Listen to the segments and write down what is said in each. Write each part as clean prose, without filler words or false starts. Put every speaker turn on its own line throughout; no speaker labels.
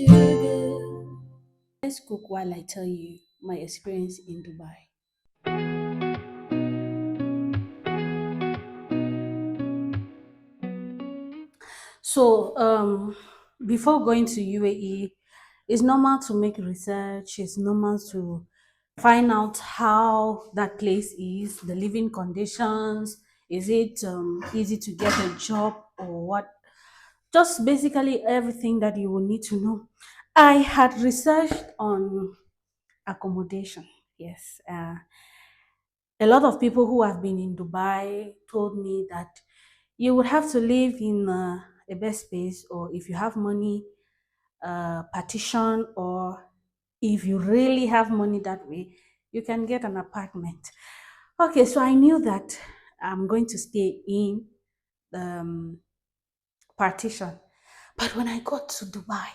sugar. Let's cook while I tell you my experience in Dubai. So, before going to UAE, it's normal to make research. It's normal to find out how that place is, the living conditions. Is it easy to get a job or what? Just basically everything that you will need to know. I had researched on accommodation. Yes, a lot of people who have been in Dubai told me that you would have to live in a best space, or if you have money, partition, or if you really have money that way, you can get an apartment. Okay, so I knew that I'm going to stay in um, partition. But when I got to Dubai,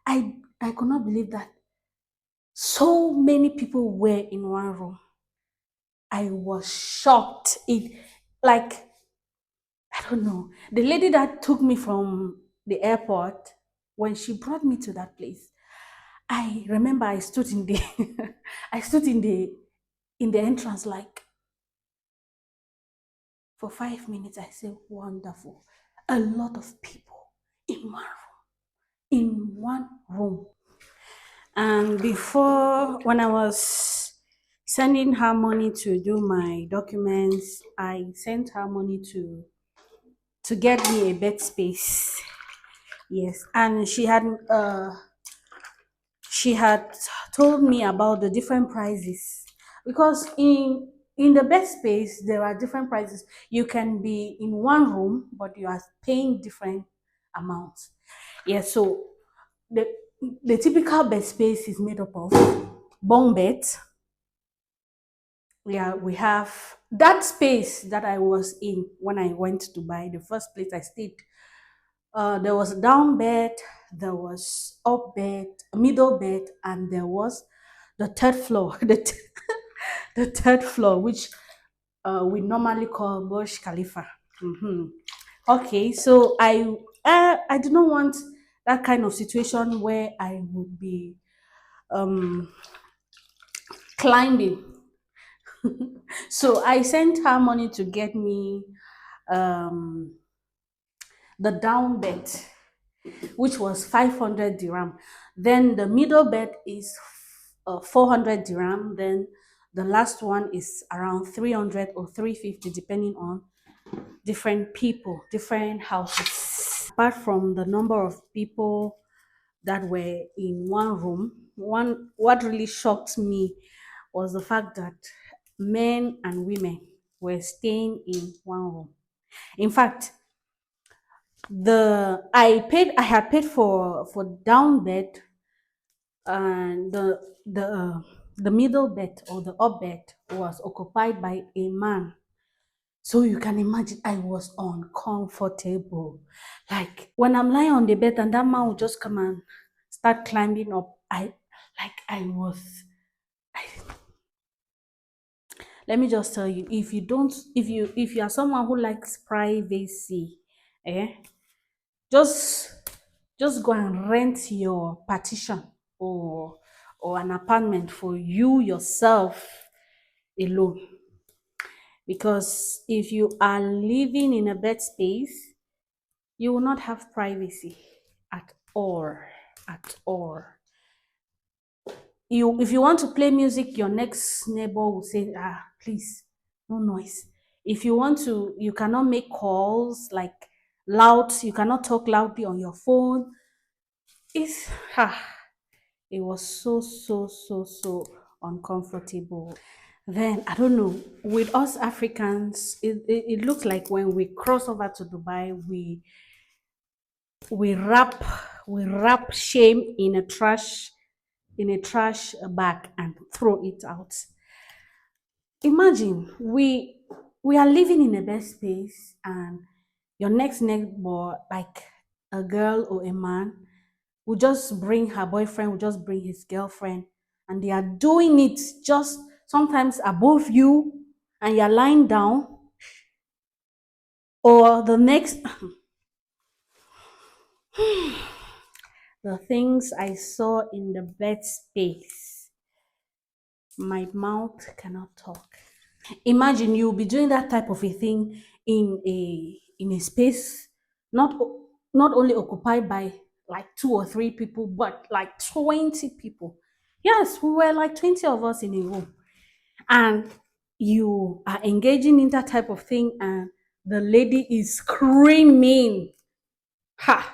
I could not believe that so many people were in one room. I was shocked. It like I don't know. The lady that took me from the airport, when she brought me to that place, I remember I stood in the I stood in the entrance like for 5 minutes. I said, wonderful. A lot of people in one room. In one room. And before, when I was sending her money to do my documents, I sent her money to get me a bed space. Yes, and she had told me about the different prices because in the bed space there are different prices. You can be in one room, but you are paying different amounts. Yes, so the the typical bed space is made up of bunk beds. Yeah, we have that space that I was in when I went to buy the first place I stayed. There was a down bed, there was up bed, middle bed, and there was the third floor, the third floor, which we normally call Burj Khalifa. Mhm. Okay, so I do not want that kind of situation where I would be um, climbing. So I sent her money to get me um, the down bed, which was 500 dirham. Then the middle bed is 400 dirham. Then the last one is around 300 or 350, depending on different people, different houses. Apart from the number of people that were in one room, what really shocked me was the fact that men and women were staying in one room. In fact, I had paid for down bed, and the middle bed or the up bed was occupied by a man. So you can imagine I was uncomfortable. Like when I'm lying on the bed and that man would just come and start climbing up. I was I, let me just tell you, if you don't if you are someone who likes privacy, eh, just just go and rent your partition or an apartment for you yourself alone, because if you are living in a bed space you will not have privacy at all, at all. You if you want to play music, your next neighbor will say, please, no noise. If you want to, you cannot make calls like loud, you cannot talk loudly on your phone. It's it was so uncomfortable. Then I don't know, with us Africans, it looks like when we cross over to Dubai, we wrap we wrap shame in a trash bag and throw it out. Imagine we are living in a best space, and your next neighbor, like a girl or a man, will just bring her boyfriend, will just bring his girlfriend, and they are doing it just sometimes above you, and you're lying down, or the the things I saw in the bed space, my mouth cannot talk. Imagine you'll be doing that type of a thing in a space not only occupied by like two or three people, but like 20 people. Yes, we were like 20 of us in a room. And you are engaging in that type of thing, and the lady is screaming. Ha!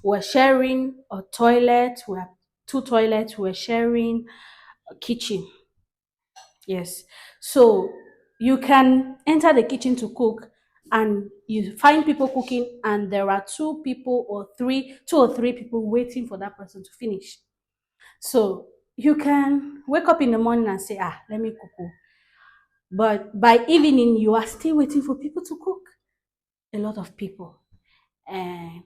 We're sharing a toilet, we have two toilets, we're sharing a kitchen. Yes. So you can enter the kitchen to cook, and you find people cooking, and there are two or three people waiting for that person to finish. So you can wake up in the morning and say, ah, let me cook. Oh." But by evening, you are still waiting for people to cook. A lot of people. And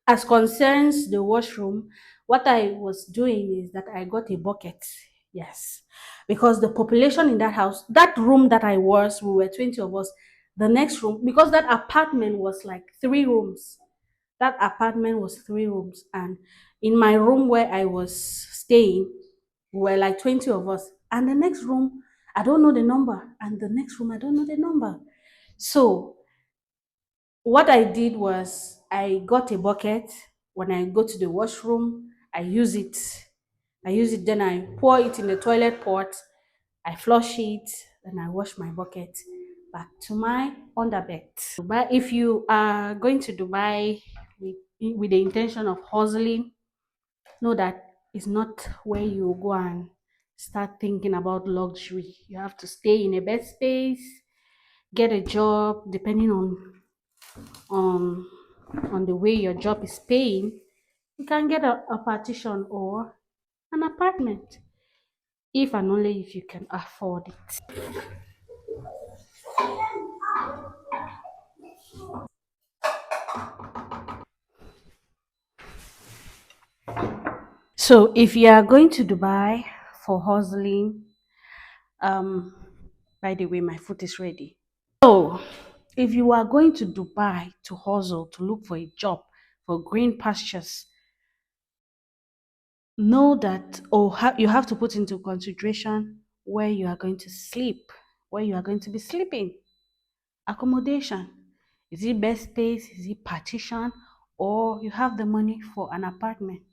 as concerns the washroom, what I was doing is that I got a bucket. Yes. Because the population in that house, that room that I was, we were 20 of us. The next room, because that apartment was like three rooms. That apartment was three rooms. And in my room where I was staying, we were like 20 of us. And the next room, I don't know the number. And the next room, I don't know the number. So what I did was I got a bucket. When I go to the washroom, I use it. Then I pour it in the toilet pot. I flush it, then I wash my bucket back to my underbed. But if you are going to Dubai with the intention of hustling, know that it's not where you go and start thinking about luxury. You have to stay in a bed space, get a job, depending on on the way your job is paying. You can get a partition or an apartment if and only if you can afford it. So if you are going to Dubai for hustling, um, by the way, my food is ready. So if you are going to Dubai to hustle, to look for a job for green pastures, know that you have to put into consideration where you are going to sleep, where you are going to be sleeping, accommodation. Is it best space? Is it partition? Or you have the money for an apartment?